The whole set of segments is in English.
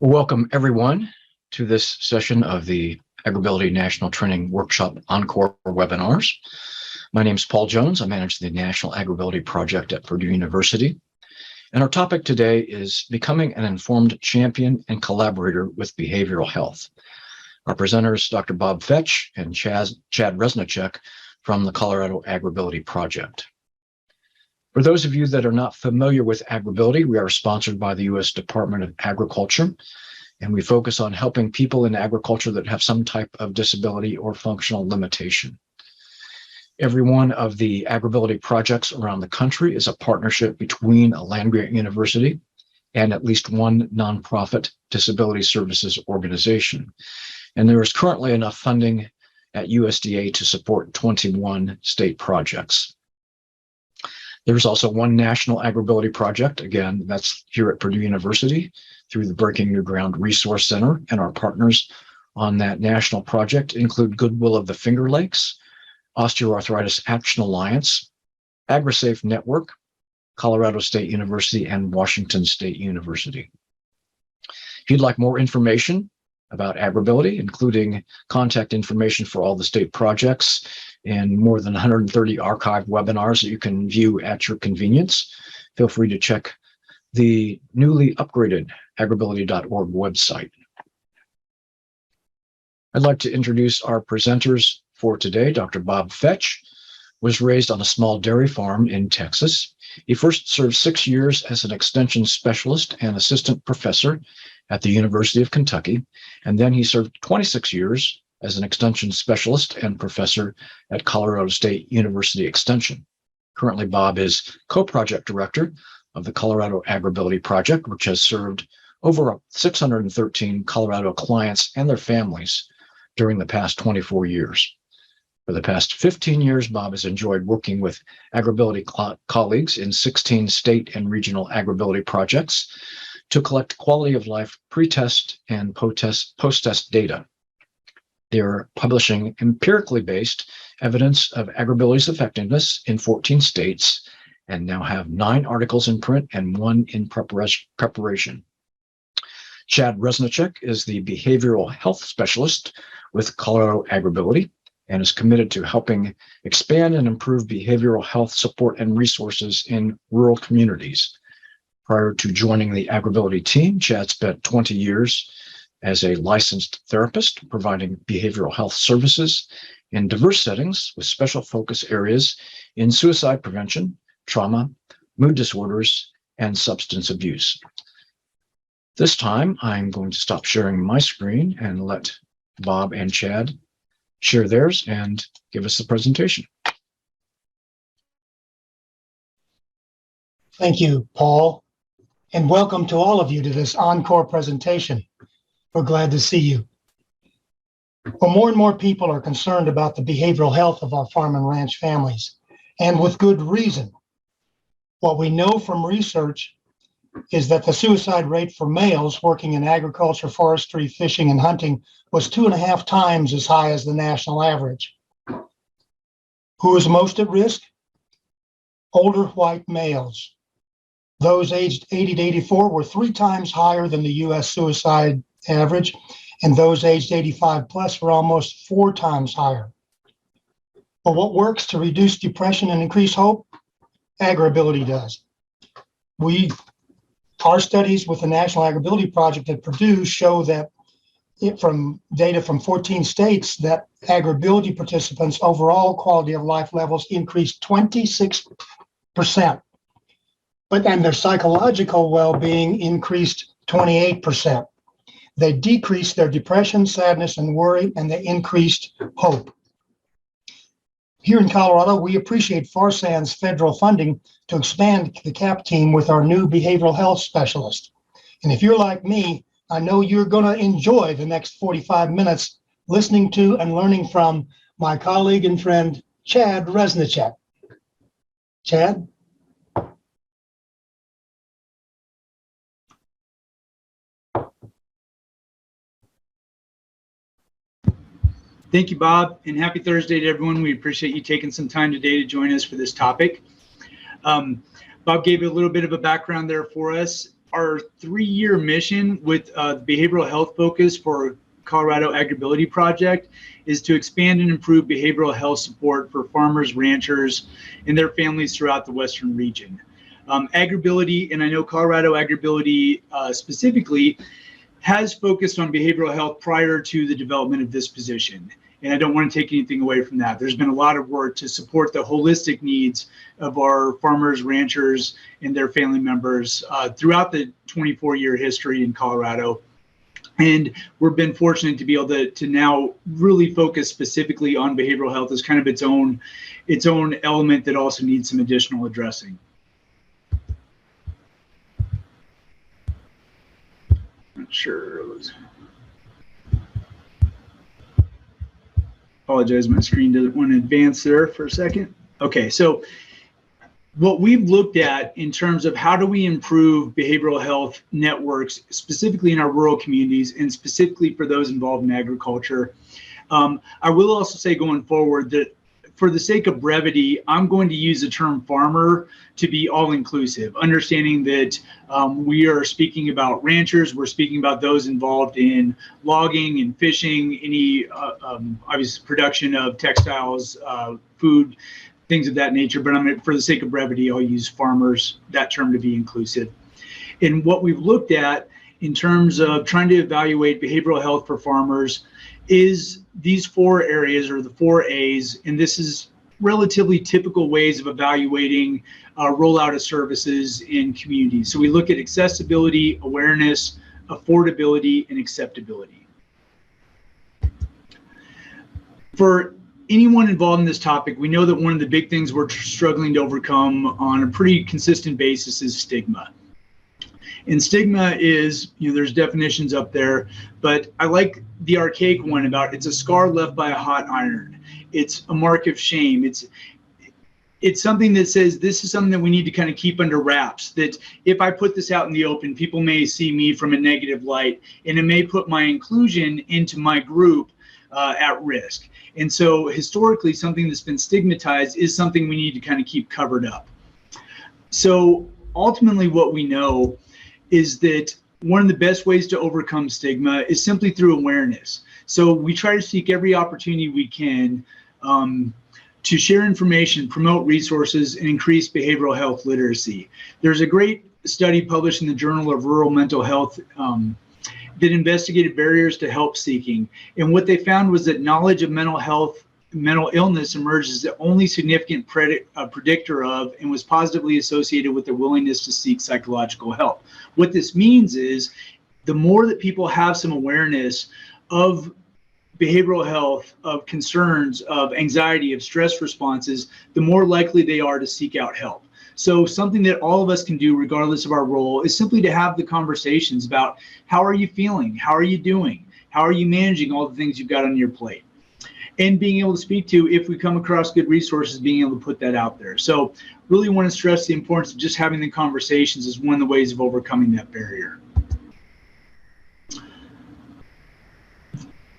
Welcome, everyone, to this session of the AgrAbility National Training Workshop Encore webinars. My name is Paul Jones. I manage the National AgrAbility Project at Purdue University. And our topic today is becoming an informed champion and collaborator with behavioral health. Our presenters, Dr. Bob Fetsch and Chad Reznicek from the Colorado AgrAbility Project. For those of you that are not familiar with AgrAbility, we are sponsored by the U.S. Department of Agriculture, and we focus on helping people in agriculture that have some type of disability or functional limitation. Every one of the AgrAbility projects around the country is a partnership between a land-grant university and at least one nonprofit disability services organization. And there is currently enough funding at USDA to support 21 state projects. There's also one national AgrAbility project. Again, that's here at Purdue University through the Breaking New Ground Resource Center. And our partners on that national project include Goodwill of the Finger Lakes, Osteoarthritis Action Alliance, AgriSafe Network, Colorado State University, and Washington State University. If you'd like more information about AgrAbility, including contact information for all the state projects, and more than 130 archived webinars that you can view at your convenience, feel free to check the newly upgraded agrability.org website. I'd like to introduce our presenters for today. Dr. Bob Fetsch was raised on a small dairy farm in Texas. He first served 6 years as an extension specialist and assistant professor at the University of Kentucky, and then he served 26 years as an extension specialist and professor at Colorado State University Extension. Currently, Bob is co-project director of the Colorado AgrAbility Project, which has served over 613 Colorado clients and their families during the past 24 years. For the past 15 years, Bob has enjoyed working with AgrAbility colleagues in 16 state and regional AgrAbility projects to collect quality of life pre-test and post-test data. They are publishing empirically based evidence of AgrAbility's effectiveness in 14 states and now have 9 articles in print and 1 in preparation. Chad Reznicek is the behavioral health specialist with Colorado AgrAbility and is committed to helping expand and improve behavioral health support and resources in rural communities. Prior to joining the AgrAbility team, Chad spent 20 years as a licensed therapist, providing behavioral health services in diverse settings with special focus areas in suicide prevention, trauma, mood disorders, and substance abuse. This time, I'm going to stop sharing my screen and let Bob and Chad share theirs and give us the presentation. Thank you, Paul, and welcome to all of you to this Encore presentation. We're glad to see you. Well, more and more people are concerned about the behavioral health of our farm and ranch families, and with good reason. What we know from research is that the suicide rate for males working in agriculture, forestry, fishing, and hunting was 2.5 times as high as the national average. Who is most at risk? Older white males. Those aged 80 to 84 were 3 times higher than the U.S. suicide average, and those aged 85 plus were almost 4 times higher. But what works to reduce depression and increase hope? AgrAbility does. Our studies with the National AgrAbility Project at Purdue show that from data from 14 states that AgrAbility participants' overall quality of life levels increased 26%. And their psychological well-being increased 28%. They decreased their depression, sadness, and worry, and they increased hope. Here in Colorado, we appreciate Farsan's federal funding to expand the CAP team with our new behavioral health specialist. And if you're like me, I know you're going to enjoy the next 45 minutes listening to and learning from my colleague and friend, Chad Reznicek. Chad? Thank you, Bob, and happy Thursday to everyone. We appreciate you taking some time today to join us for this topic. Bob gave you a little bit of a background there for us. our 3-year mission with behavioral health focus for Colorado AgrAbility project is to expand and improve behavioral health support for farmers, ranchers, and their families throughout the Western region. AgrAbility, and I know Colorado AgrAbility specifically, has focused on behavioral health prior to the development of this position. And I don't want to take anything away from that. There's been a lot of work to support the holistic needs of our farmers, ranchers, and their family members throughout the 24-year history in Colorado. And we've been fortunate to be able to now really focus specifically on behavioral health as kind of its own element that also needs some additional addressing. Not sure. Apologize, my screen doesn't want to advance there for a second. Okay, so what we've looked at in terms of how do we improve behavioral health networks, specifically in our rural communities and specifically for those involved in agriculture. I will also say going forward that for the sake of brevity, I'm going to use the term farmer to be all-inclusive, understanding that we are speaking about ranchers, we're speaking about those involved in logging and fishing, any obvious production of textiles, food, things of that nature. But for the sake of brevity, I'll use farmers, that term, to be inclusive. And what we've looked at in terms of trying to evaluate behavioral health for farmers is these 4 areas, or the 4 A's, and this is relatively typical ways of evaluating rollout of services in communities. So we look at accessibility, awareness, affordability, and acceptability. For anyone involved in this topic, we know that one of the big things we're struggling to overcome on a pretty consistent basis is stigma. And stigma is, there's definitions up there, but I like the archaic one about it's a scar left by a hot iron. It's a mark of shame. It's something that says this is something that we need to kind of keep under wraps, that if I put this out in the open, people may see me from a negative light, and it may put my inclusion into my group at risk. And so historically, something that's been stigmatized is something we need to kind of keep covered up. So ultimately what we know is that one of the best ways to overcome stigma is simply through awareness. So we try to seek every opportunity we can to share information, promote resources, and increase behavioral health literacy. There's a great study published in the Journal of Rural Mental Health that investigated barriers to help seeking. And what they found was that knowledge of mental illness emerged as the only significant predictor of and was positively associated with their willingness to seek psychological help. What this means is the more that people have some awareness of behavioral health, of concerns, of anxiety, of stress responses, the more likely they are to seek out help. So something that all of us can do regardless of our role is simply to have the conversations about how are you feeling? How are you doing? How are you managing all the things you've got on your plate? And being able to speak to, if we come across good resources, being able to put that out there. So really want to stress the importance of just having the conversations as one of the ways of overcoming that barrier.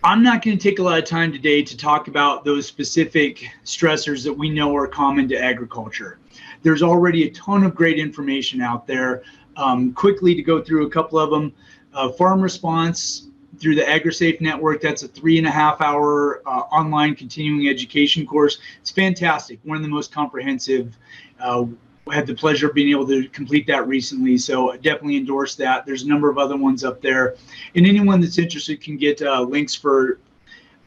I'm not going to take a lot of time today to talk about those specific stressors that we know are common to agriculture. There's already a ton of great information out there. Quickly to go through a couple of them. Farm response through the AgriSafe network, that's a 3.5-hour online continuing education course. It's fantastic, one of the most comprehensive. I had the pleasure of being able to complete that recently, so I definitely endorse that. There's a number of other ones up there. And anyone that's interested can get links for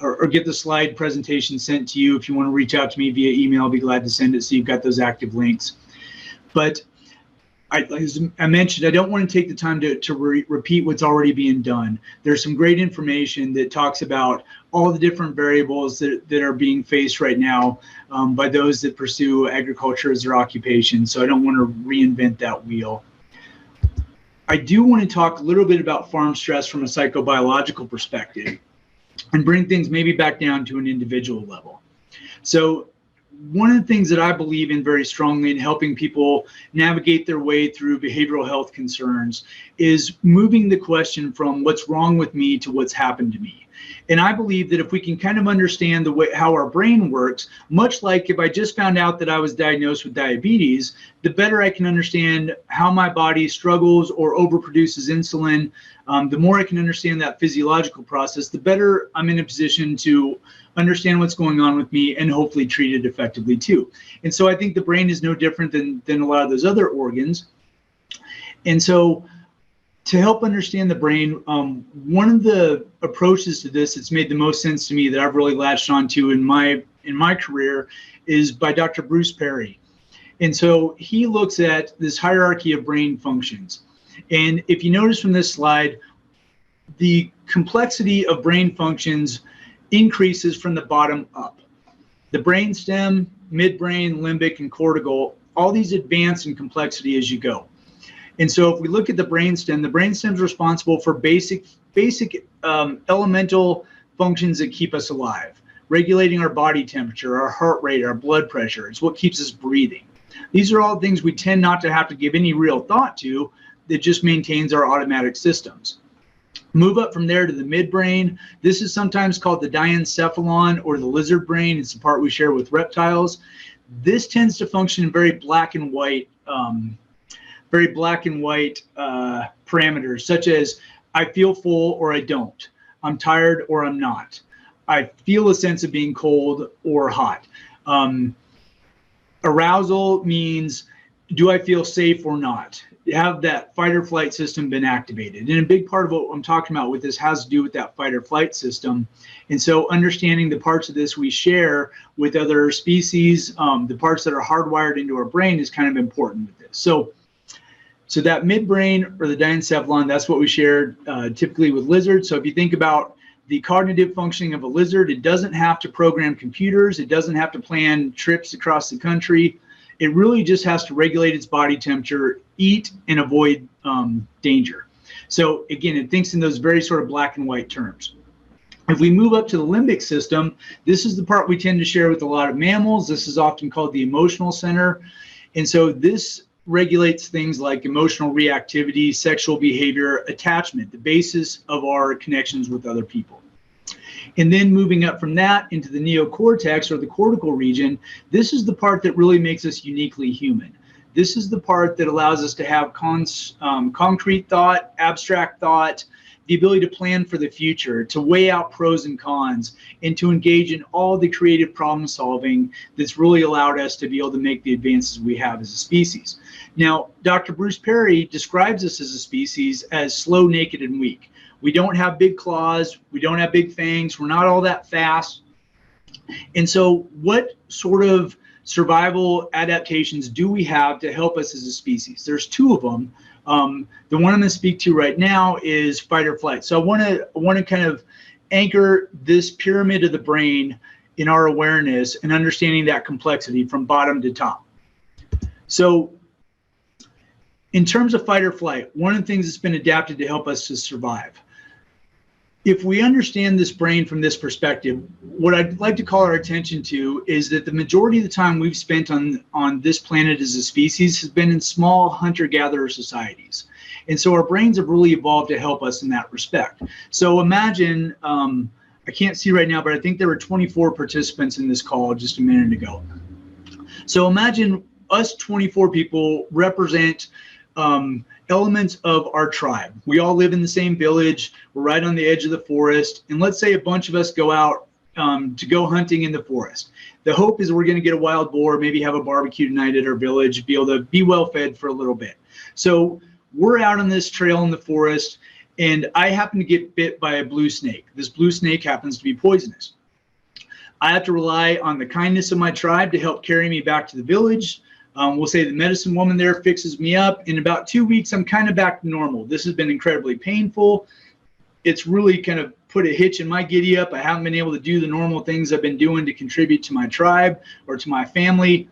or get the slide presentation sent to you. If you want to reach out to me via email, I'll be glad to send it so you've got those active links. But as I mentioned, I don't want to take the time to repeat what's already being done. There's some great information that talks about all the different variables that are being faced right now by those that pursue agriculture as their occupation. So I don't want to reinvent that wheel. I do want to talk a little bit about farm stress from a psychobiological perspective and bring things maybe back down to an individual level. So one of the things that I believe in very strongly in helping people navigate their way through behavioral health concerns is moving the question from what's wrong with me to what's happened to me. And I believe that if we can kind of understand the way how our brain works, much like if I just found out that I was diagnosed with diabetes, the better I can understand how my body struggles or overproduces insulin, the more I can understand that physiological process, the better I'm in a position to understand what's going on with me and hopefully treat it effectively too. And so I think the brain is no different than a lot of those other organs. And so to help understand the brain, one of the approaches to this that's made the most sense to me that I've really latched onto in my career is by Dr. Bruce Perry. And so he looks at this hierarchy of brain functions. And if you notice from this slide, the complexity of brain functions increases from the bottom up. The brainstem, midbrain, limbic, and cortical, all these advance in complexity as you go. And so if we look at the brainstem is responsible for basic elemental functions that keep us alive, regulating our body temperature, our heart rate, our blood pressure. It's what keeps us breathing. These are all things we tend not to have to give any real thought to, that just maintains our automatic systems. Move up from there to the midbrain. This is sometimes called the diencephalon or the lizard brain. It's the part we share with reptiles. This tends to function in very black and white parameters, such as I feel full or I don't. I'm tired or I'm not. I feel a sense of being cold or hot. Arousal means, do I feel safe or not? Have that fight or flight system been activated? And a big part of what I'm talking about with this has to do with that fight or flight system. And so understanding the parts of this we share with other species, the parts that are hardwired into our brain is kind of important with this. So that midbrain or the diencephalon, that's what we share typically with lizards. So if you think about the cognitive functioning of a lizard, it doesn't have to program computers. It doesn't have to plan trips across the country. It really just has to regulate its body temperature, eat, and avoid danger. So again, it thinks in those very sort of black and white terms. If we move up to the limbic system, this is the part we tend to share with a lot of mammals. This is often called the emotional center. And so this regulates things like emotional reactivity, sexual behavior, attachment, the basis of our connections with other people. And then moving up from that into the neocortex or the cortical region, this is the part that really makes us uniquely human. This is the part that allows us to have concrete thought, abstract thought, the ability to plan for the future, to weigh out pros and cons, and to engage in all the creative problem solving that's really allowed us to be able to make the advances we have as a species. Now, Dr. Bruce Perry describes us as a species as slow, naked, and weak. We don't have big claws, we don't have big fangs, we're not all that fast. And so what sort of survival adaptations do we have to help us as a species? There's two of them. The one I'm going to speak to right now is fight or flight. So I want to kind of anchor this pyramid of the brain in our awareness and understanding that complexity from bottom to top. So in terms of fight or flight, one of the things that's been adapted to help us to survive. If we understand this brain from this perspective, what I'd like to call our attention to is that the majority of the time we've spent on this planet as a species has been in small hunter-gatherer societies. And so our brains have really evolved to help us in that respect. So imagine, I can't see right now, but I think there were 24 participants in this call just a minute ago. So imagine us 24 people represent elements of our tribe. We all live in the same village. We're right on the edge of the forest. And let's say a bunch of us go out to go hunting in the forest. The hope is we're going to get a wild boar, maybe have a barbecue tonight at our village, be able to be well fed for a little bit. So we're out on this trail in the forest, and I happen to get bit by a blue snake. This blue snake happens to be poisonous. I have to rely on the kindness of my tribe to help carry me back to the village. We'll say the medicine woman there fixes me up. In about 2 weeks, I'm kind of back to normal. This has been incredibly painful. It's really kind of put a hitch in my giddy up. I haven't been able to do the normal things I've been doing to contribute to my tribe or to my family.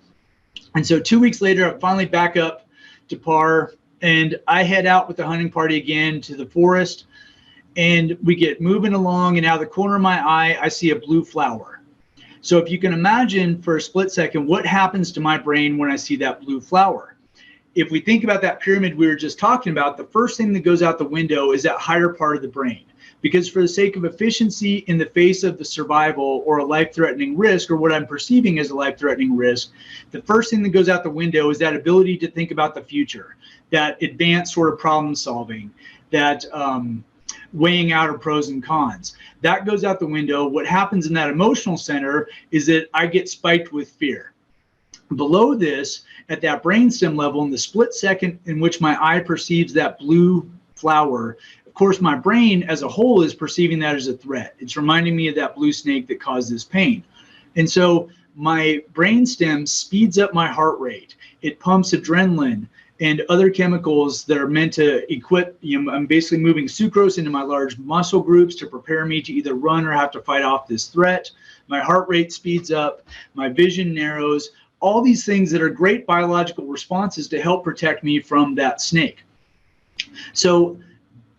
And so 2 weeks later, I'm finally back up to par, and I head out with the hunting party again to the forest, and we get moving along, and out of the corner of my eye, I see a blue flower. So if you can imagine for a split second, what happens to my brain when I see that blue flower? if we think about that pyramid we were just talking about, the first thing that goes out the window is that higher part of the brain. Because for the sake of efficiency in the face of the survival or a life-threatening risk, or what I'm perceiving as a life-threatening risk, the first thing that goes out the window is that ability to think about the future, that advanced sort of problem solving, that weighing out of pros and cons. That goes out the window. What happens in that emotional center is that I get spiked with fear. Below this, at that brainstem level, in the split second in which my eye perceives that blue flower, of course, my brain as a whole is perceiving that as a threat. It's reminding me of that blue snake that caused this pain. And so my brainstem speeds up my heart rate. It pumps adrenaline and other chemicals that are meant to equip, I'm basically moving sucrose into my large muscle groups to prepare me to either run or have to fight off this threat. My heart rate speeds up, my vision narrows, all these things that are great biological responses to help protect me from that snake. So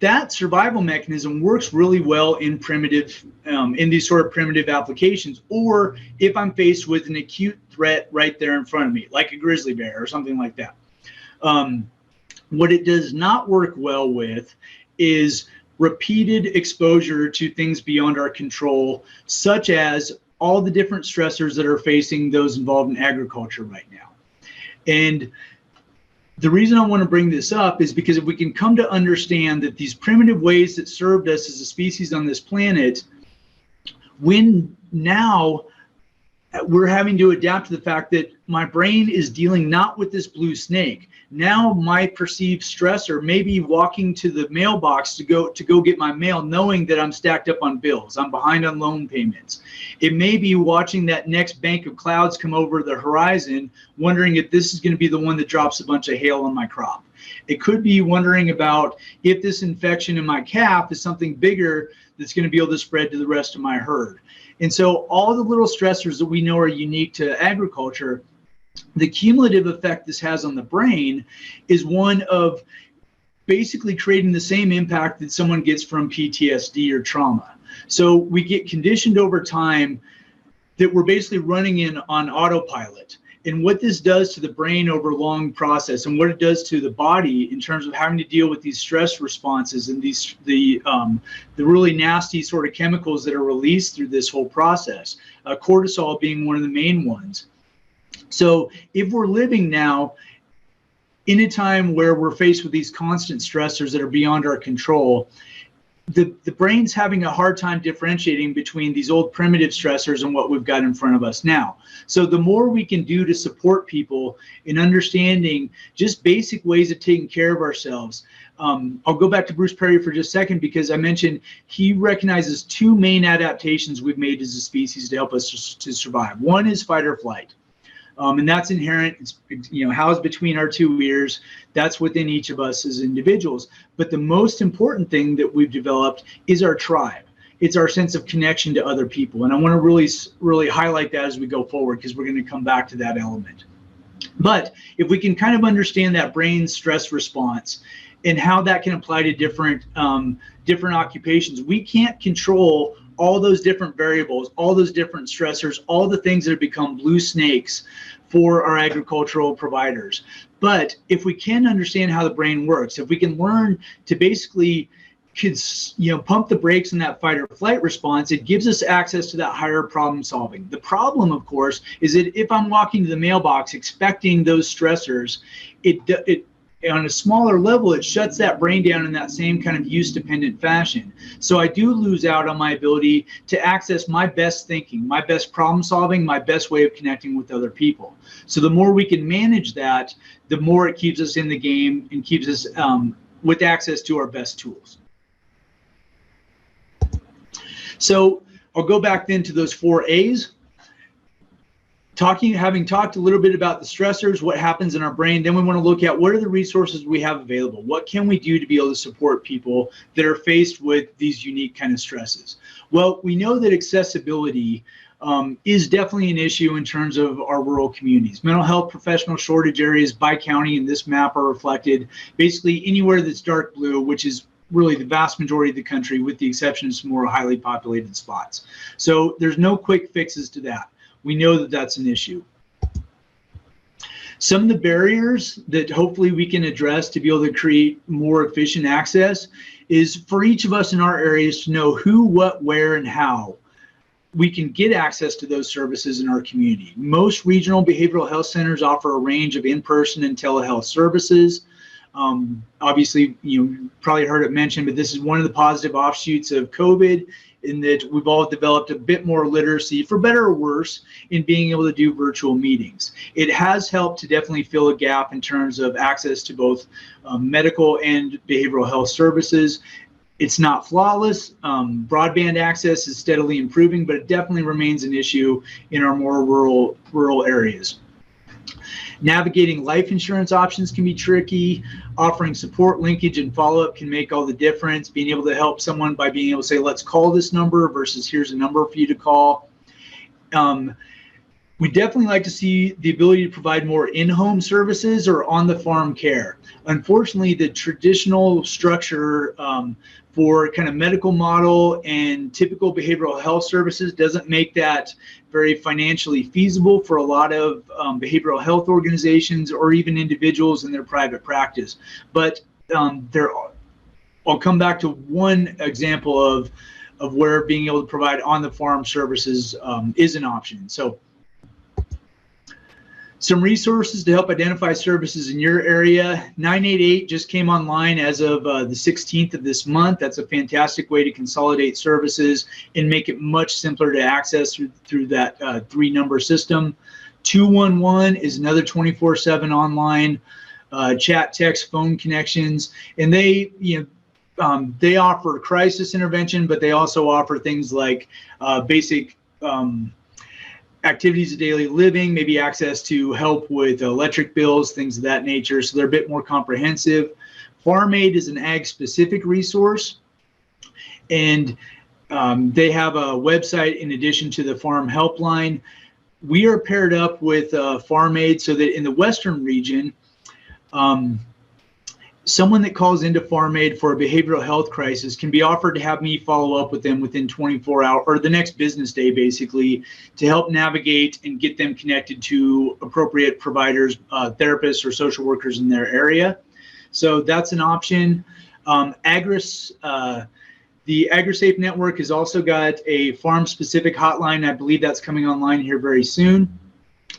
that survival mechanism works really well in in these sort of primitive applications, or if I'm faced with an acute threat right there in front of me, like a grizzly bear or something like that. What it does not work well with is repeated exposure to things beyond our control, such as all the different stressors that are facing those involved in agriculture right now. And the reason I want to bring this up is because if we can come to understand that these primitive ways that served us as a species on this planet, when now we're having to adapt to the fact that my brain is dealing not with this blue snake. Now my perceived stressor may be walking to the mailbox to go get my mail, knowing that I'm stacked up on bills. I'm behind on loan payments. It may be watching that next bank of clouds come over the horizon, wondering if this is going to be the one that drops a bunch of hail on my crop. It could be wondering about if this infection in my calf is something bigger that's going to be able to spread to the rest of my herd. And so all the little stressors that we know are unique to agriculture, the cumulative effect this has on the brain is one of basically creating the same impact that someone gets from PTSD or trauma. So we get conditioned over time that we're basically running on autopilot. And what this does to the brain over a long process, and what it does to the body in terms of having to deal with these stress responses and the really nasty sort of chemicals that are released through this whole process, cortisol being one of the main ones. So if we're living now in a time where we're faced with these constant stressors that are beyond our control, the brain's having a hard time differentiating between these old primitive stressors and what we've got in front of us now. So the more we can do to support people in understanding just basic ways of taking care of ourselves. I'll go back to Bruce Perry for just a second, because I mentioned he recognizes two main adaptations we've made as a species to help us to survive. One is fight or flight. And that's inherent. It's housed between our two ears. That's within each of us as individuals. But the most important thing that we've developed is our tribe. It's our sense of connection to other people. And I want to really highlight that as we go forward, because we're going to come back to that element. But if we can kind of understand that brain stress response and how that can apply to different occupations, we can't control all those different variables, all those different stressors, all the things that have become blue snakes for our agricultural providers. But if we can understand how the brain works, if we can learn to basically pump the brakes in that fight or flight response, it gives us access to that higher problem solving. The problem, of course, is that if I'm walking to the mailbox expecting those stressors, it on a smaller level, it shuts that brain down in that same kind of use-dependent fashion. So I do lose out on my ability to access my best thinking, my best problem solving, my best way of connecting with other people. So the more we can manage that, the more it keeps us in the game and keeps us with access to our best tools. So I'll go back then to those 4 A's. Having talked a little bit about the stressors, what happens in our brain, then we want to look at what are the resources we have available. What can we do to be able to support people that are faced with these unique kind of stresses? Well, we know that accessibility is definitely an issue in terms of our rural communities. Mental health professional shortage areas by county in this map are reflected basically anywhere that's dark blue, which is really the vast majority of the country, with the exception of some more highly populated spots. So there's no quick fixes to that. We know that that's an issue. Some of the barriers that hopefully we can address to be able to create more efficient access is for each of us in our areas to know who, what, where, and how we can get access to those services in our community. Most regional behavioral health centers offer a range of in-person and telehealth services. Obviously, you probably heard it mentioned, but this is one of the positive offshoots of COVID, in that we've all developed a bit more literacy, for better or worse, in being able to do virtual meetings. It has helped to definitely fill a gap in terms of access to both medical and behavioral health services. It's not flawless. Broadband access is steadily improving, but it definitely remains an issue in our more rural areas. Navigating life insurance options can be tricky. Offering support, linkage, and follow-up can make all the difference. Being able to help someone by being able to say, let's call this number versus here's a number for you to call. We definitely like to see the ability to provide more in-home services or on-the-farm care. Unfortunately, the traditional structure for kind of medical model and typical behavioral health services doesn't make that very financially feasible for a lot of behavioral health organizations or even individuals in their private practice. But I'll come back to one example of where being able to provide on-the-farm services is an option. So some resources to help identify services in your area. 988 just came online as of the 16th of this month. That's a fantastic way to consolidate services and make it much simpler to access through that 3-number system. 211 is another 24/7 online chat, text, phone connections, and they offer crisis intervention, but they also offer things like basic activities of daily living, maybe access to help with electric bills, things of that nature. So they're a bit more comprehensive. Farm Aid is an ag-specific resource, and they have a website in addition to the farm helpline. We are paired up with Farm Aid so that in the Western region, someone that calls into Farm Aid for a behavioral health crisis can be offered to have me follow up with them within 24 hours or the next business day, basically, to help navigate and get them connected to appropriate providers, therapists, or social workers in their area. So that's an option. The AgrSafe network has also got a farm-specific hotline. I believe that's coming online here very soon.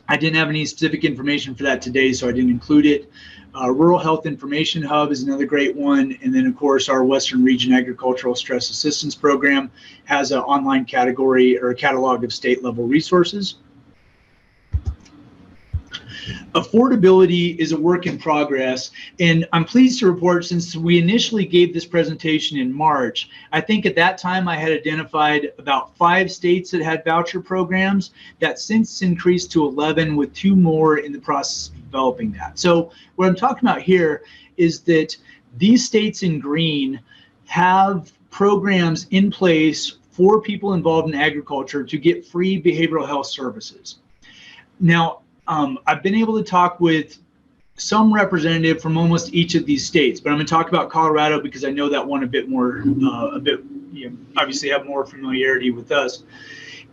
I didn't have any specific information for that today, so I didn't include it. Rural Health Information Hub is another great one. And then, of course, our Western Region Agricultural Stress Assistance Program has an online category or a catalog of state-level resources. Affordability is a work in progress, and I'm pleased to report, since we initially gave this presentation in March, I think at that time I had identified about 5 states that had voucher programs. That since increased to 11, with 2 more in the process of developing that. So what I'm talking about here is that these states in green have programs in place for people involved in agriculture to get free behavioral health services. Now, I've been able to talk with some representative from almost each of these states, but I'm going to talk about Colorado because I know that one a bit more, obviously have more familiarity with us.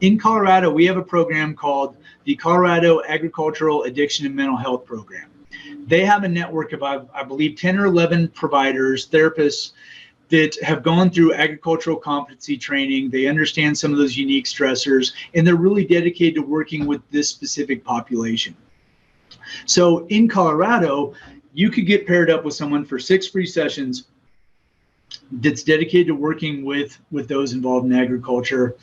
In Colorado, we have a program called the Colorado Agricultural Addiction and Mental Health Program. They have a network of, I believe, 10 or 11 providers, therapists, that have gone through agricultural competency training. They understand some of those unique stressors, and they're really dedicated to working with this specific population. So in Colorado, you could get paired up with someone for 6 free sessions that's dedicated to working with those involved in agriculture.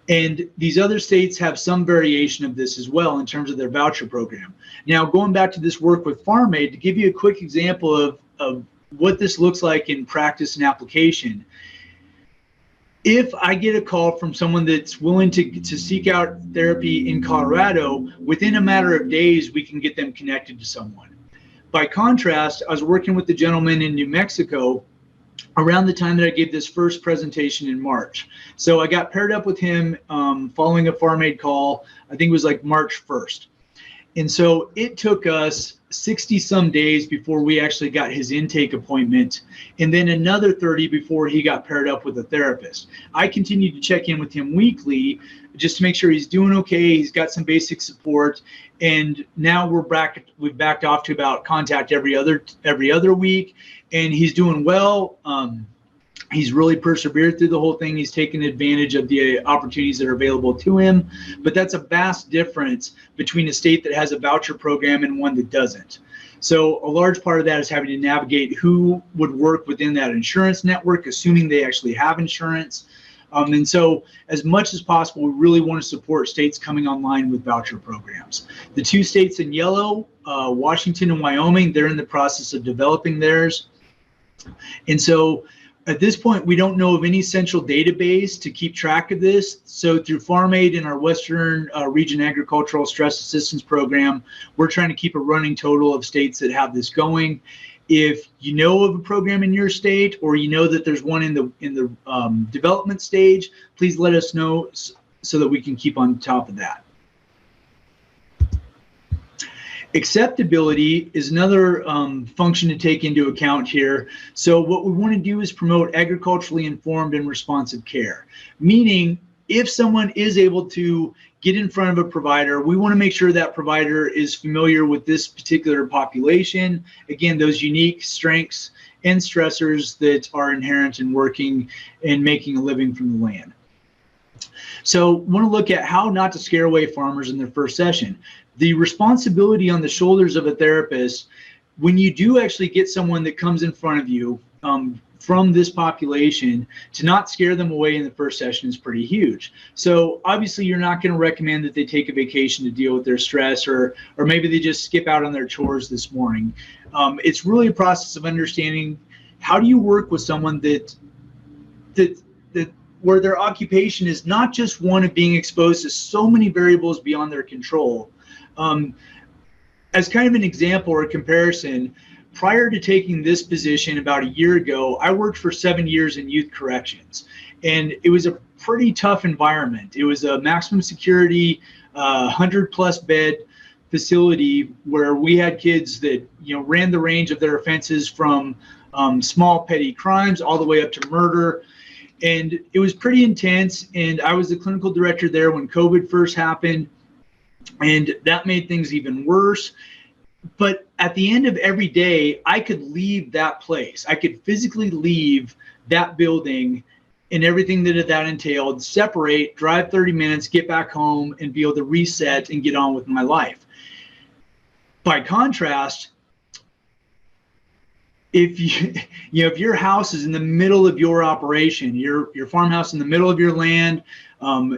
And these other states have some variation of this as well in terms of their voucher program. Now, going back to this work with Farm Aid, to give you a quick example of what this looks like in practice and application. If I get a call from someone that's willing to seek out therapy in Colorado, within a matter of days, we can get them connected to someone. By contrast, I was working with the gentleman in New Mexico around the time that I gave this first presentation in March. So I got paired up with him following a Farm Aid call. I think it was like March 1st. And so it took us 60 some days before we actually got his intake appointment, and then another 30 before he got paired up with a therapist. I continued to check in with him weekly just to make sure he's doing okay, he's got some basic support, and now we've backed off to about contact every other week, and he's doing well. He's really persevered through the whole thing. He's taken advantage of the opportunities that are available to him. But that's a vast difference between a state that has a voucher program and one that doesn't. So a large part of that is having to navigate who would work within that insurance network, assuming they actually have insurance. And so as much as possible, we really want to support states coming online with voucher programs. The two states in yellow, Washington and Wyoming, they're in the process of developing theirs. And so at this point, we don't know of any central database to keep track of this. So through Farm Aid and our Western Region Agricultural Stress Assistance Program, we're trying to keep a running total of states that have this going. If you know of a program in your state, or you know that there's one in the development stage, please let us know so that we can keep on top of that. Acceptability is another function to take into account here. So what we want to do is promote agriculturally informed and responsive care, meaning if someone is able to get in front of a provider, we want to make sure that provider is familiar with this particular population. Again, those unique strengths and stressors that are inherent in working and making a living from the land. So want to look at how not to scare away farmers in their first session. The responsibility on the shoulders of a therapist, when you do actually get someone that comes in front of you from this population, to not scare them away in the first session is pretty huge. So obviously you're not going to recommend that they take a vacation to deal with their stress, or maybe they just skip out on their chores this morning. It's really a process of understanding how do you work with someone that where their occupation is not just one of being exposed to so many variables beyond their control. As kind of an example or a comparison, prior to taking this position about a year ago, I worked for 7 years in youth corrections, and it was a pretty tough environment. It was a maximum security, 100+ bed facility where we had kids that ran the range of their offenses from small petty crimes all the way up to murder. And it was pretty intense, and I was the clinical director there when COVID first happened, and that made things even worse. But at the end of every day, I could leave that place. I could physically leave that building and everything that entailed, separate, drive 30 minutes, get back home, and be able to reset and get on with my life. By contrast, if your house is in the middle of your operation, your farmhouse in the middle of your land,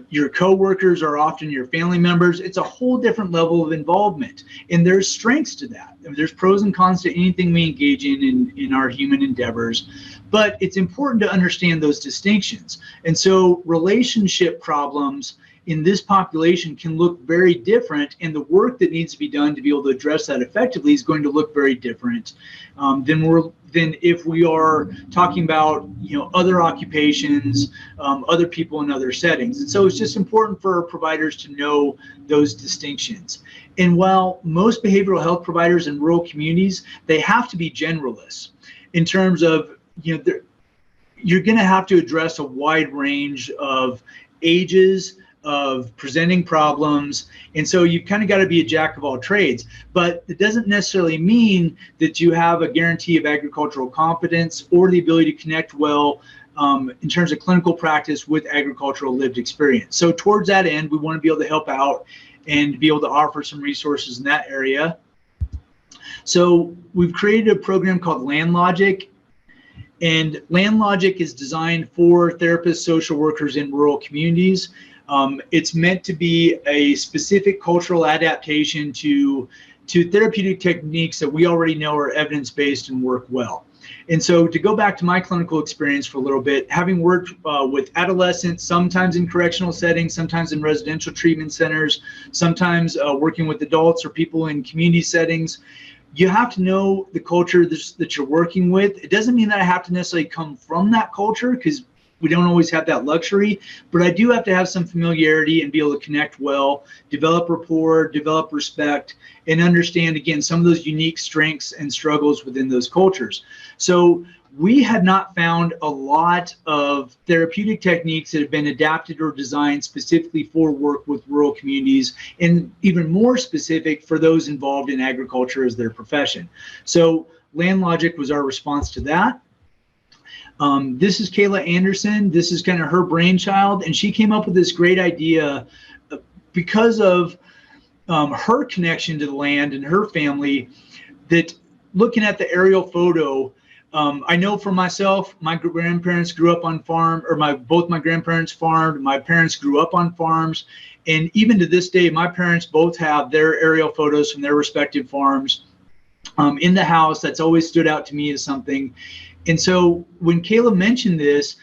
your coworkers are often your family members, it's a whole different level of involvement. And there's strengths to that. There's pros and cons to anything we engage in our human endeavors, but it's important to understand those distinctions. And so relationship problems in this population can look very different, and the work that needs to be done to be able to address that effectively is going to look very different than if we are talking about other occupations, other people in other settings. And so it's just important for providers to know those distinctions. And while most behavioral health providers in rural communities, they have to be generalists in terms of you're going to have to address a wide range of ages, of presenting problems, and so you've kind of got to be a jack of all trades. But it doesn't necessarily mean that you have a guarantee of agricultural competence or the ability to connect well in terms of clinical practice with agricultural lived experience. So towards that end, we want to be able to help out and be able to offer some resources in that area. So we've created a program called Land Logic, and Land Logic is designed for therapists, social workers in rural communities. It's meant to be a specific cultural adaptation to therapeutic techniques that we already know are evidence-based and work well. And so to go back to my clinical experience for a little bit, having worked with adolescents, sometimes in correctional settings, sometimes in residential treatment centers, sometimes working with adults or people in community settings, you have to know the culture that you're working with. It doesn't mean that I have to necessarily come from that culture, because we don't always have that luxury, but I do have to have some familiarity and be able to connect well, develop rapport, develop respect, and understand, again, some of those unique strengths and struggles within those cultures. So we had not found a lot of therapeutic techniques that have been adapted or designed specifically for work with rural communities, and even more specific for those involved in agriculture as their profession. So Land Logic was our response to that. This is Kayla Anderson. This is kind of her brainchild, and she came up with this great idea because of her connection to the land and her family, that looking at the aerial photo, I know for myself, my grandparents grew up on farm, or both my grandparents farmed, my parents grew up on farms, and even to this day, my parents both have their aerial photos from their respective farms in the house. That's always stood out to me as something. And so when Kayla mentioned this,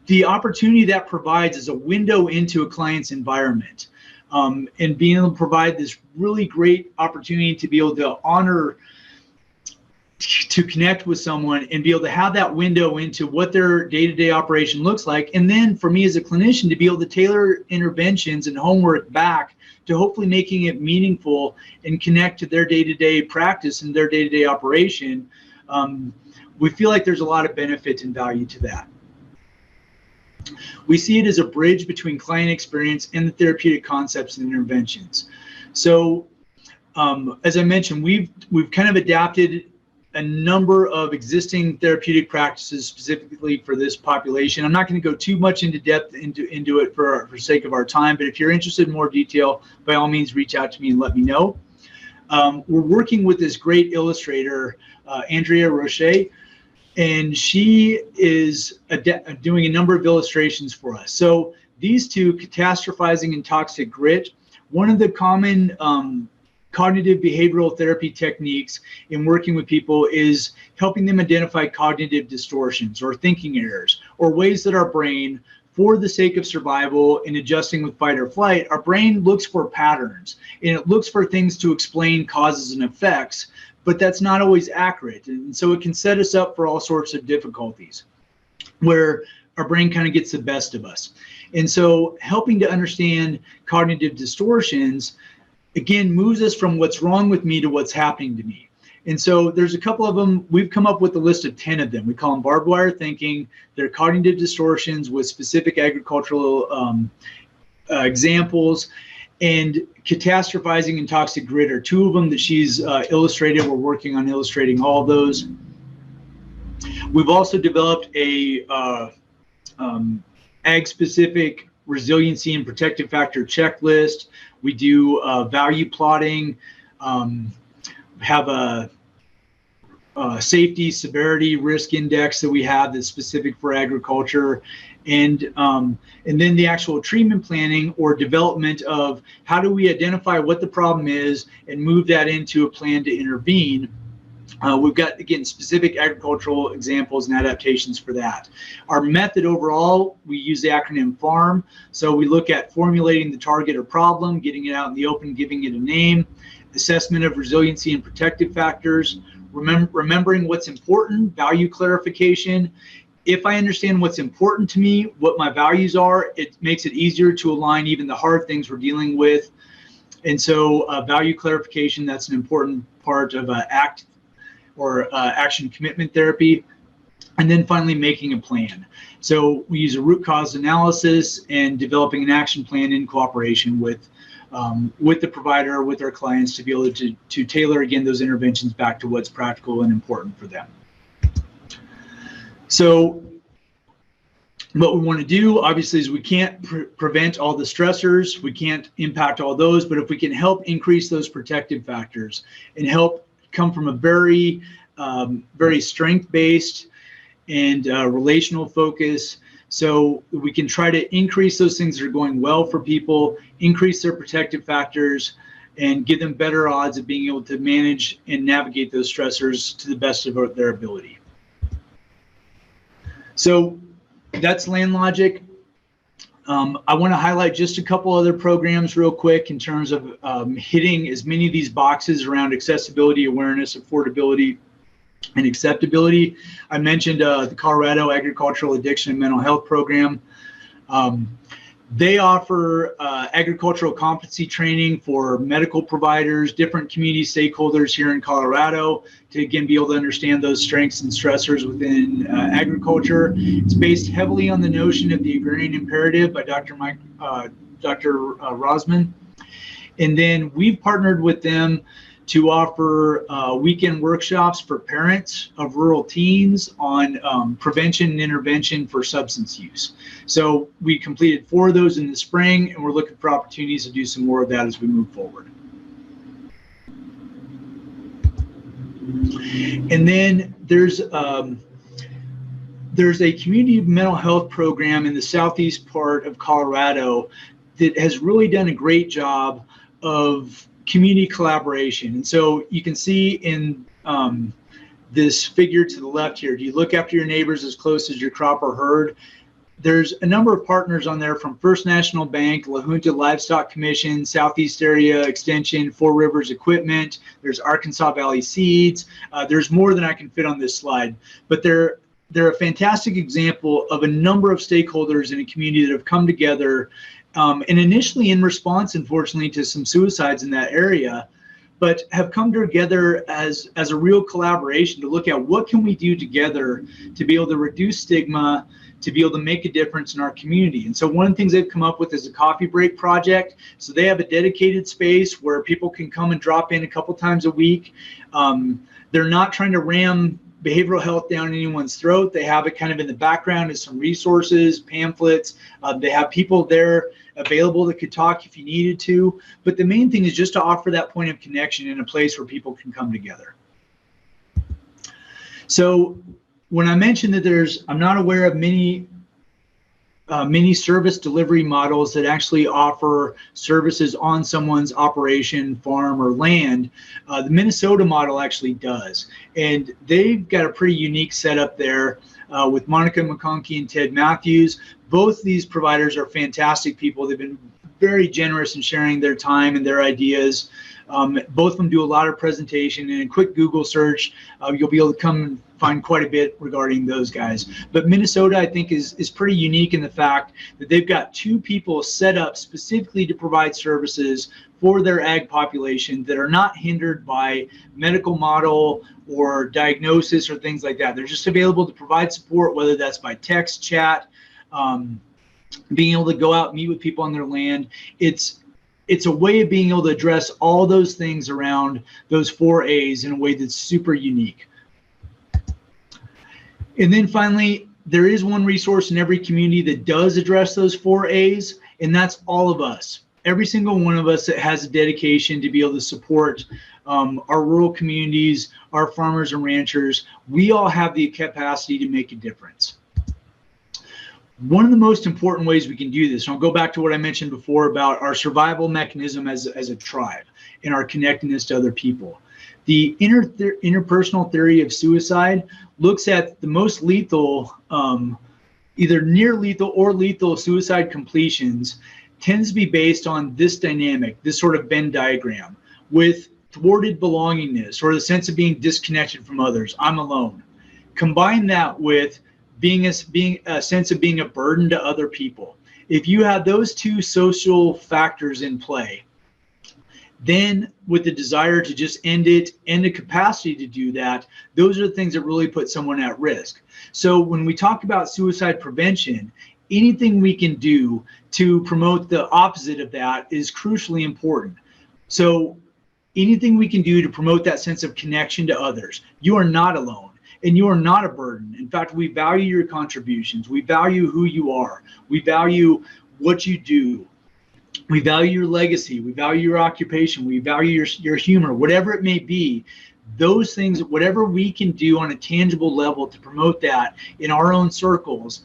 the opportunity that provides is a window into a client's environment, and being able to provide this really great opportunity to be able to honor, to connect with someone and be able to have that window into what their day-to-day operation looks like. And then for me as a clinician, to be able to tailor interventions and homework back to hopefully making it meaningful and connect to their day-to-day practice and their day-to-day operation. We feel like there's a lot of benefit and value to that. We see it as a bridge between client experience and the therapeutic concepts and interventions. So as I mentioned, we've kind of adapted a number of existing therapeutic practices specifically for this population. I'm not going to go too much into depth into it for sake of our time, but if you're interested in more detail, by all means, reach out to me and let me know. We're working with this great illustrator, Andrea Roche, and she is doing a number of illustrations for us. So these two, catastrophizing and toxic grit, one of the common cognitive behavioral therapy techniques in working with people is helping them identify cognitive distortions or thinking errors, or ways that our brain, for the sake of survival and adjusting with fight or flight, our brain looks for patterns and it looks for things to explain causes and effects, but that's not always accurate. And so it can set us up for all sorts of difficulties where our brain kind of gets the best of us. And so helping to understand cognitive distortions, again, moves us from what's wrong with me to what's happening to me. And so there's a couple of them. We've come up with a list of 10 of them. We call them barbed wire thinking. They're cognitive distortions with specific agricultural examples. And catastrophizing and toxic grit are two of them that she's illustrated. We're working on illustrating all of those. We've also developed a ag-specific resiliency and protective factor checklist. We do value plotting, have a safety, severity, risk index that we have that's specific for agriculture, and then the actual treatment planning or development of how do we identify what the problem is and move that into a plan to intervene. We've got, again, specific agricultural examples and adaptations for that. Our method overall, we use the acronym FARM. So we look at formulating the target or problem, getting it out in the open, giving it a name, assessment of resiliency and protective factors, remembering what's important, value clarification. If I understand what's important to me, what my values are, it makes it easier to align even the hard things we're dealing with. And so value clarification, that's an important part of action commitment therapy. And then finally, making a plan. So we use a root cause analysis and developing an action plan in cooperation with the provider, with our clients, to be able to tailor, again, those interventions back to what's practical and important for them. So what we want to do, obviously, is we can't prevent all the stressors. We can't impact all those, but if we can help increase those protective factors and help come from a very strength-based and relational focus, so we can try to increase those things that are going well for people, increase their protective factors, and give them better odds of being able to manage and navigate those stressors to the best of their ability. So that's Land Logic. I want to highlight just a couple other programs real quick in terms of hitting as many of these boxes around accessibility, awareness, affordability, and acceptability. I mentioned the Colorado Agricultural Addiction and Mental Health Program. They offer agricultural competency training for medical providers, different community stakeholders here in Colorado to, again, be able to understand those strengths and stressors within agriculture. It's based heavily on the notion of the agrarian imperative by Dr. Rosman. And then we've partnered with them to offer weekend workshops for parents of rural teens on prevention and intervention for substance use. So we completed 4 of those in the spring, and we're looking for opportunities to do some more of that as we move forward. And then there's a community mental health program in the southeast part of Colorado that has really done a great job of community collaboration. And so you can see in this figure to the left here, do you look after your neighbors as close as your crop or herd? There's a number of partners on there from First National Bank, La Junta Livestock Commission, Southeast Area Extension, Four Rivers Equipment, there's Arkansas Valley Seeds. There's more than I can fit on this slide, but they're a fantastic example of a number of stakeholders in a community that have come together and initially in response, unfortunately, to some suicides in that area, but have come together as a real collaboration to look at what can we do together to be able to reduce stigma, to be able to make a difference in our community. And so one of the things they've come up with is a coffee break project. So they have a dedicated space where people can come and drop in a couple times a week. They're not trying to ram behavioral health down anyone's throat. They have it kind of in the background as some resources, pamphlets. They have people there available that could talk if you needed to. But the main thing is just to offer that point of connection in a place where people can come together. So when I mentioned that I'm not aware of many service delivery models that actually offer services on someone's operation, farm, or land. The Minnesota model actually does. And they've got a pretty unique setup there with Monica McConkey and Ted Matthews. Both these providers are fantastic people. They've been very generous in sharing their time and their ideas. Both of them do a lot of presentation, and a quick Google search, you'll be able to come and find quite a bit regarding those guys. But Minnesota, I think, is pretty unique in the fact that they've got 2 people set up specifically to provide services for their ag population that are not hindered by medical model or diagnosis or things like that. They're just available to provide support, whether that's by text, chat, being able to go out and meet with people on their land. It's a way of being able to address all those things around those 4 A's in a way that's super unique. And then finally, there is one resource in every community that does address those 4 A's, and that's all of us. Every single one of us that has a dedication to be able to support our rural communities, our farmers and ranchers. We all have the capacity to make a difference. One of the most important ways we can do this, and I'll go back to what I mentioned before about our survival mechanism as a tribe and our connectedness to other people. The interpersonal theory of suicide looks at the most lethal, either near lethal or lethal suicide completions, tends to be based on this dynamic, this sort of Venn diagram, with thwarted belongingness or the sense of being disconnected from others. I'm alone. Combine that with being a sense of being a burden to other people. If you have those 2 social factors in play, then with the desire to just end it and the capacity to do that, those are the things that really put someone at risk. So when we talk about suicide prevention, anything we can do to promote the opposite of that is crucially important. So anything we can do to promote that sense of connection to others. You are not alone. And you are not a burden. In fact, we value your contributions. We value who you are. We value what you do. We value your legacy. We value your occupation. We value your humor, whatever it may be. Those things, whatever we can do on a tangible level to promote that in our own circles,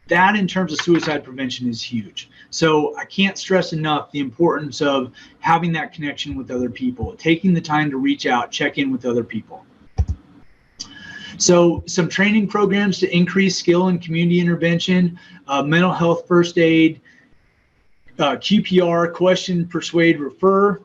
that in terms of suicide prevention is huge. So I can't stress enough the importance of having that connection with other people, taking the time to reach out, check in with other people. So some training programs to increase skill in community intervention, mental health first aid, QPR, question, persuade, refer,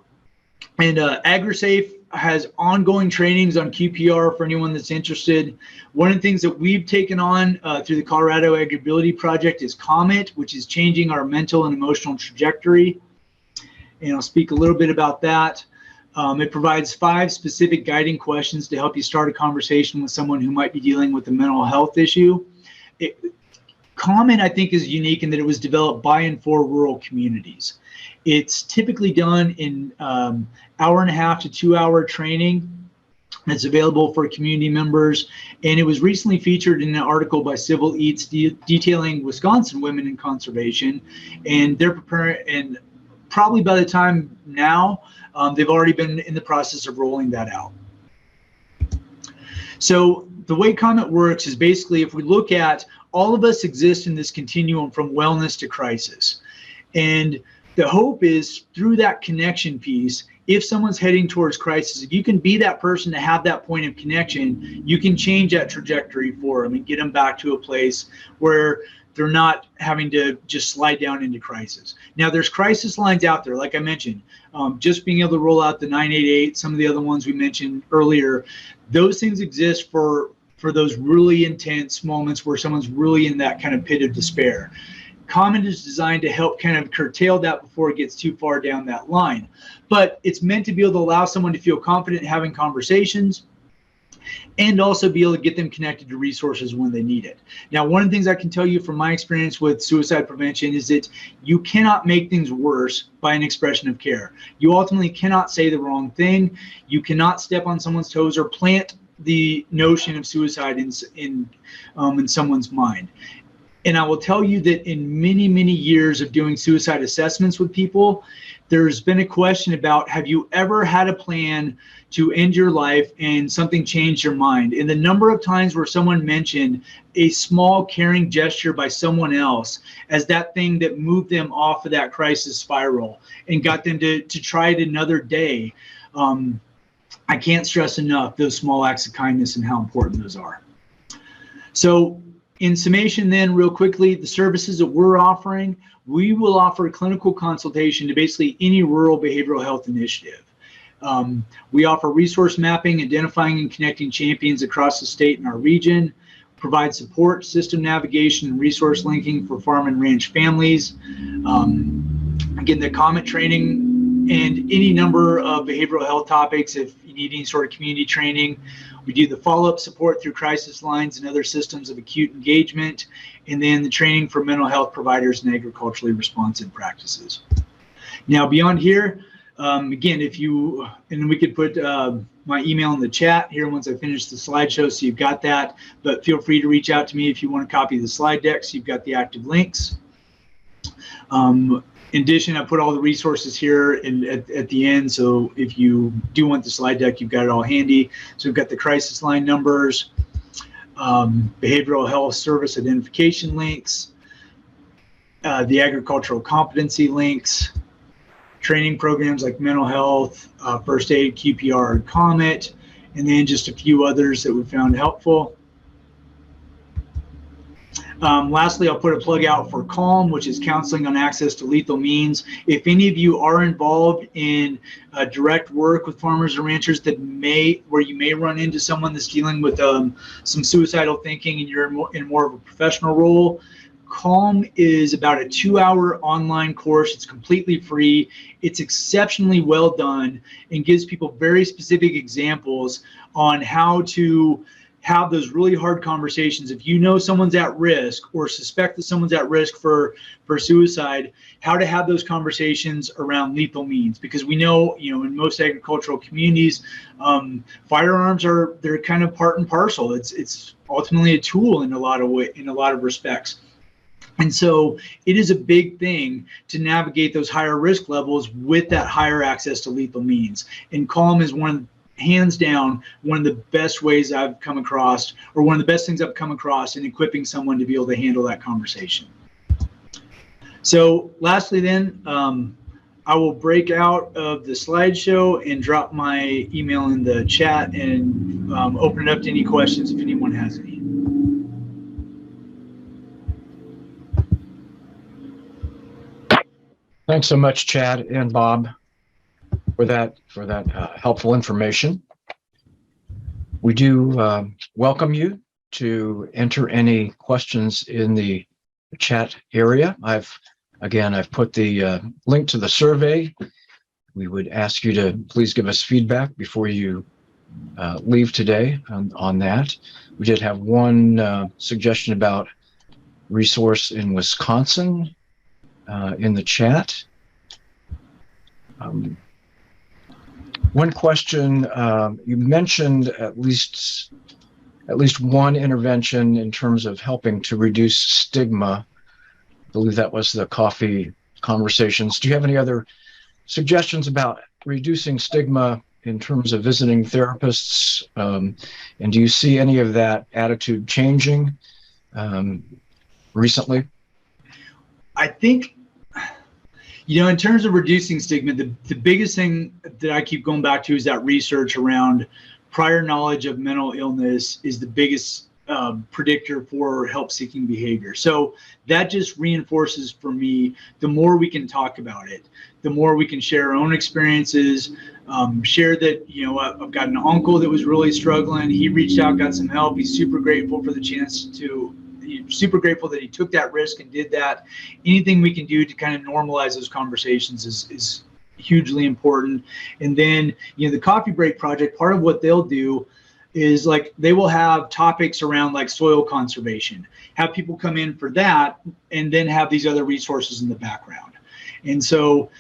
and AgriSafe. has ongoing trainings on QPR for anyone that's interested. One of the things that we've taken on through the Colorado AgrAbility project is COMET, which is changing our mental and emotional trajectory. And I'll speak a little bit about that. It provides 5 specific guiding questions to help you start a conversation with someone who might be dealing with a mental health issue. COMET, I think, is unique in that it was developed by and for rural communities. It's typically done in 1.5 to 2 hour training. It's available for community members, and it was recently featured in an article by Civil Eats detailing Wisconsin women in conservation, and they're preparing, and probably by the time now, they've already been in the process of rolling that out. So the way COMET works is basically, if we look at, all of us exist in this continuum from wellness to crisis. And the hope is through that connection piece, if someone's heading towards crisis, if you can be that person to have that point of connection, you can change that trajectory for them and get them back to a place where they're not having to just slide down into crisis. Now, there's crisis lines out there, like I mentioned, just being able to roll out the 988, some of the other ones we mentioned earlier, those things exist for those really intense moments where someone's really in that kind of pit of despair. COMET is designed to help kind of curtail that before it gets too far down that line. But it's meant to be able to allow someone to feel confident in having conversations and also be able to get them connected to resources when they need it. Now, one of the things I can tell you from my experience with suicide prevention is that you cannot make things worse by an expression of care. You ultimately cannot say the wrong thing. You cannot step on someone's toes or plant the notion of suicide in someone's mind. And I will tell you that in many, many years of doing suicide assessments with people, there's been a question about, have you ever had a plan to end your life and something changed your mind? And the number of times where someone mentioned a small caring gesture by someone else as that thing that moved them off of that crisis spiral and got them to try it another day. I can't stress enough those small acts of kindness and how important those are. So in summation then, real quickly, the services that we're offering, we will offer clinical consultation to basically any rural behavioral health initiative. We offer resource mapping, identifying and connecting champions across the state and our region, provide support, system navigation, and resource linking for farm and ranch families. Again, the COMET training and any number of behavioral health topics, if you need any sort of community training. We do the follow-up support through crisis lines and other systems of acute engagement, and then the training for mental health providers and agriculturally responsive practices. Now, beyond here, again, if you, and we could put my email in the chat here once I finish the slideshow, so you've got that, but feel free to reach out to me if you want a copy of the slide deck, so you've got the active links. In addition, I put all the resources here at the end, so if you do want the slide deck, you've got it all handy. So we've got the crisis line numbers, behavioral health service identification links, the agricultural competency links, training programs like mental health, first aid, QPR, and COMET, and then just a few others that we found helpful. Lastly, I'll put a plug out for CALM, which is Counseling on Access to Lethal Means. If any of you are involved in direct work with farmers and ranchers where you may run into someone that's dealing with some suicidal thinking and you're in more of a professional role, CALM is about a 2-hour online course. It's completely free. It's exceptionally well done and gives people very specific examples on how to have those really hard conversations. If you know someone's at risk or suspect that someone's at risk for suicide, how to have those conversations around lethal means. Because we know, in most agricultural communities, firearms they're kind of part and parcel. It's ultimately a tool in a lot of respects. And so it is a big thing to navigate those higher risk levels with that higher access to lethal means. And CALM is hands down, one of the best ways I've come across, or one of the best things I've come across in equipping someone to be able to handle that conversation. So lastly then, I will break out of the slideshow and drop my email in the chat and open it up to any questions if anyone has any. Thanks so much, Chad and Bob. for that helpful information. We do welcome you to enter any questions in the chat area. I've put the link to the survey. We would ask you to please give us feedback before you leave today on that. We did have one suggestion about resource in Wisconsin in the chat. One question, you mentioned at least one intervention in terms of helping to reduce stigma. I believe that was the coffee conversations. Do you have any other suggestions about reducing stigma in terms of visiting therapists? And do you see any of that attitude changing recently? I think, in terms of reducing stigma, the biggest thing that I keep going back to is that research around prior knowledge of mental illness is the biggest predictor for help-seeking behavior. So that just reinforces for me, the more we can talk about it, the more we can share our own experiences, share that, I've got an uncle that was really struggling. He reached out, got some help. He's super grateful for the chance super grateful that he took that risk and did that. Anything we can do to kind of normalize those conversations is hugely important. And then, the Coffee Break Project, part of what they'll do is they will have topics around soil conservation, have people come in for that, and then have these other resources in the background. And so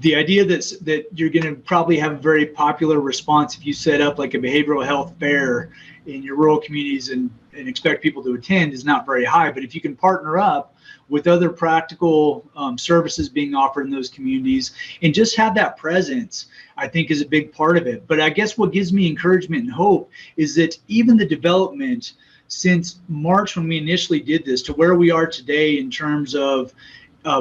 the idea that you're going to probably have a very popular response if you set up a behavioral health fair in your rural communities and expect people to attend is not very high. But if you can partner up with other practical services being offered in those communities and just have that presence, I think is a big part of it. But I guess what gives me encouragement and hope is that even the development since March, when we initially did this, to where we are today in terms of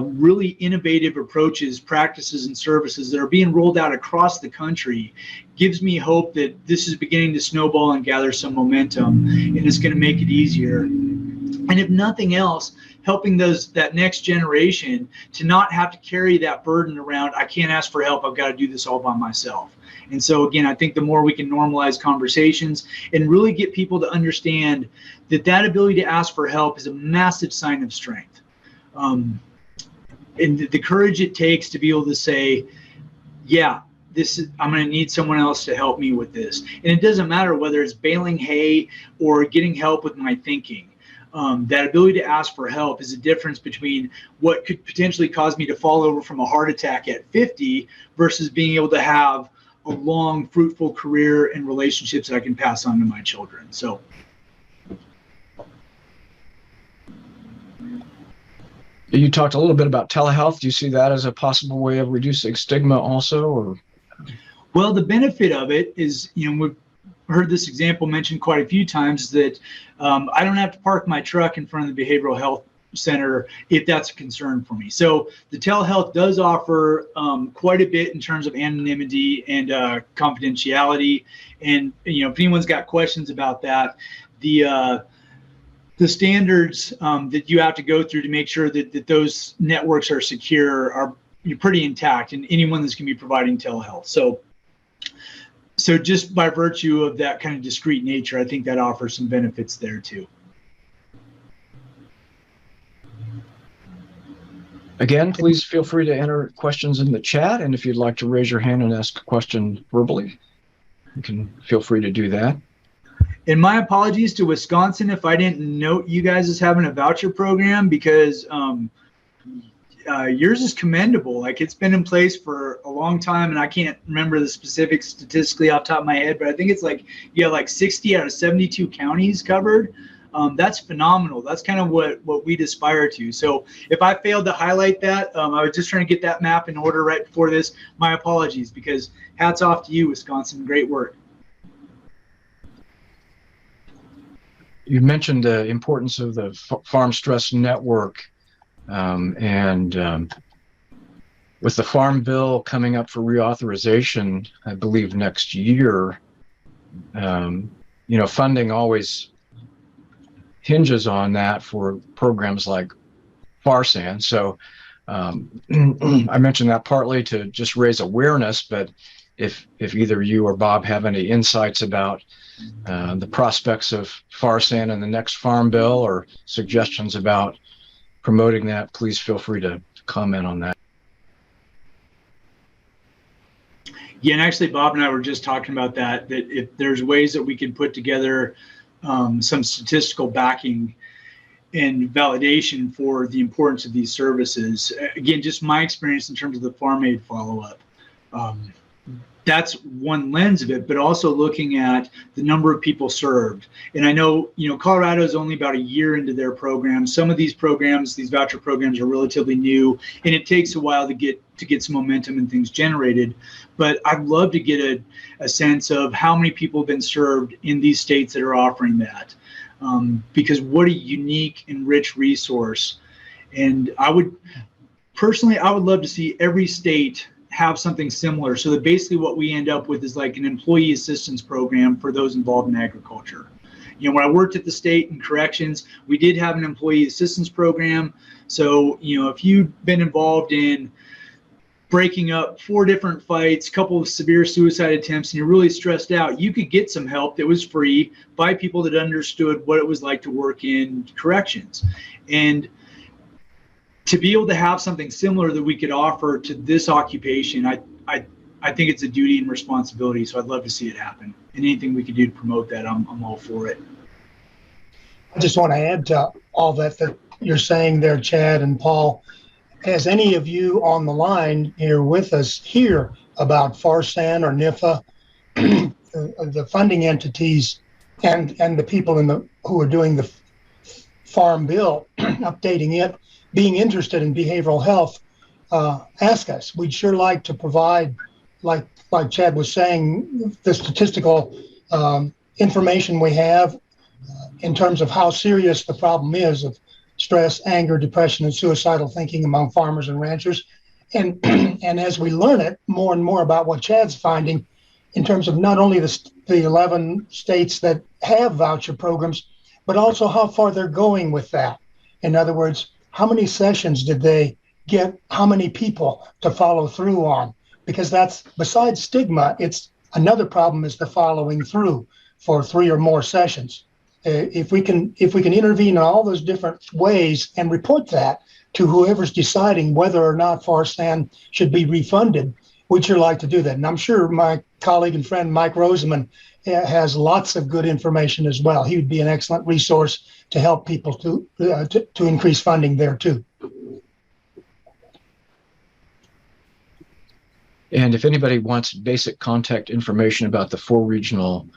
really innovative approaches, practices, and services that are being rolled out across the country, gives me hope that this is beginning to snowball and gather some momentum, and it's going to make it easier. And if nothing else, helping that next generation to not have to carry that burden around, I can't ask for help, I've got to do this all by myself. And so again, I think the more we can normalize conversations and really get people to understand that ability to ask for help is a massive sign of strength. And the courage it takes to be able to say, yeah, I'm going to need someone else to help me with this. And it doesn't matter whether it's baling hay or getting help with my thinking. That ability to ask for help is a difference between what could potentially cause me to fall over from a heart attack at 50 versus being able to have a long, fruitful career and relationships that I can pass on to my children. So. You talked a little bit about telehealth. Do you see that as a possible way of reducing stigma also? Or? Well, the benefit of it is, we've heard this example mentioned quite a few times, that I don't have to park my truck in front of the behavioral health center if that's a concern for me. So the telehealth does offer quite a bit in terms of anonymity and confidentiality. And, if anyone's got questions about that, the standards that you have to go through to make sure that those networks are secure are pretty intact, and anyone that's going to be providing telehealth. So just by virtue of that kind of discrete nature, I think that offers some benefits there too. Again, please feel free to enter questions in the chat, and if you'd like to raise your hand and ask a question verbally, you can feel free to do that. And my apologies to Wisconsin if I didn't note you guys as having a voucher program, because yours is commendable. It's been in place for a long time, and I can't remember the specifics statistically off the top of my head, but I think it's you have 60 out of 72 counties covered. That's phenomenal. That's kind of what we'd aspire to. So if I failed to highlight that, I was just trying to get that map in order right before this. My apologies, because hats off to you, Wisconsin. Great work. You mentioned the importance of the Farm Stress Network, and with the Farm Bill coming up for reauthorization, I believe next year, funding always hinges on that for programs like FARSAN. So I mentioned that partly to just raise awareness, but if either you or Bob have any insights about the prospects of Farsan in the next Farm Bill or suggestions about promoting that, please feel free to comment on that. Yeah, and actually, Bob and I were just talking about that if there's ways that we could put together some statistical backing and validation for the importance of these services. Again, just my experience in terms of the farm aid follow-up. That's one lens of it, but also looking at the number of people served. And I know, Colorado is only about a year into their program. Some of these programs, these voucher programs, are relatively new, and it takes a while to get some momentum and things generated. But I'd love to get a sense of how many people have been served in these states that are offering that. Because what a unique and rich resource. And I would love to see every state have something similar, so that basically what we end up with is like an employee assistance program for those involved in agriculture. When I worked at the state in corrections, we did have an employee assistance program. So, if you've been involved in breaking up 4 different fights, a couple of severe suicide attempts, and you're really stressed out, you could get some help that was free by people that understood what it was like to work in corrections. And to be able to have something similar that we could offer to this occupation, I think it's a duty and responsibility. So I'd love to see it happen. And anything we could do to promote that, I'm all for it. I just want to add to all that you're saying there, Chad and Paul. Has any of you on the line here with us hear about Farsan or NIFA, the funding entities, and the people who are doing the Farm Bill, updating it, being interested in behavioral health? Ask us. We'd sure like to provide, like Chad was saying, the statistical information we have in terms of how serious the problem is of stress, anger, depression, and suicidal thinking among farmers and ranchers. And as we learn it more and more about what Chad's finding in terms of not only the 11 states that have voucher programs, but also how far they're going with that. In other words, how many sessions did they get, how many people to follow through on? Because that's, besides stigma, it's another problem is the following through for 3 or more sessions. If we can intervene in all those different ways and report that to whoever's deciding whether or not Farsan should be refunded, we'd sure like to do that. And I'm sure my colleague and friend Mike Roseman has lots of good information as well. He would be an excellent resource to help people to increase funding there too. And if anybody wants basic contact information about the 4 regional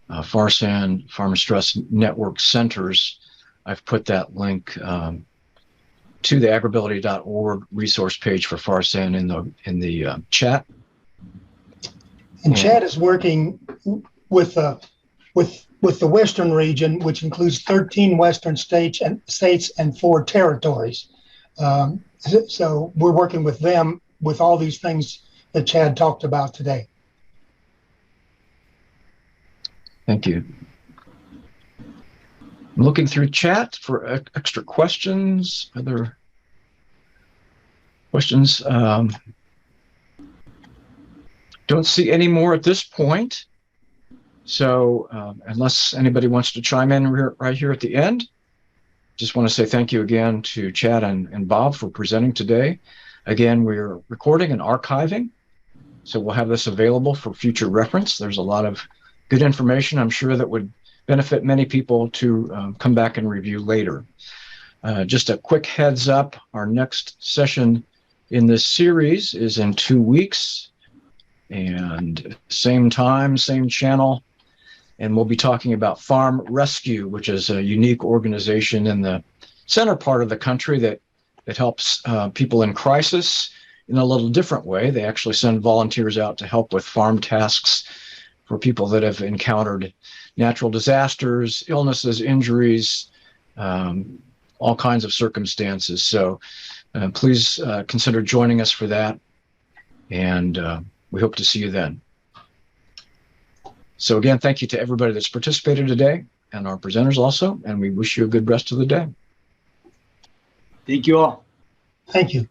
Farsan Farm Stress Network centers, I've put that link to the AgrAbility.org resource page for Farsan in the chat. And Chad is working with the Western region, which includes 13 Western states and 4 territories. So we're working with them with all these things that Chad talked about today. Thank you. I'm looking through chat for extra questions. Other questions? Don't see any more at this point. So unless anybody wants to chime in right here at the end, just want to say thank you again to Chad and Bob for presenting today. Again, we're recording and archiving, so we'll have this available for future reference. There's a lot of good information, I'm sure, that would benefit many people to come back and review later. Just a quick heads up, our next session in this series is in 2 weeks, and same time, same channel. And we'll be talking about Farm Rescue, which is a unique organization in the center part of the country that helps people in crisis in a little different way. They actually send volunteers out to help with farm tasks for people that have encountered natural disasters, illnesses, injuries, all kinds of circumstances. So please consider joining us for that. And we hope to see you then. So again, thank you to everybody that's participated today and our presenters also, and we wish you a good rest of the day. Thank you all. Thank you.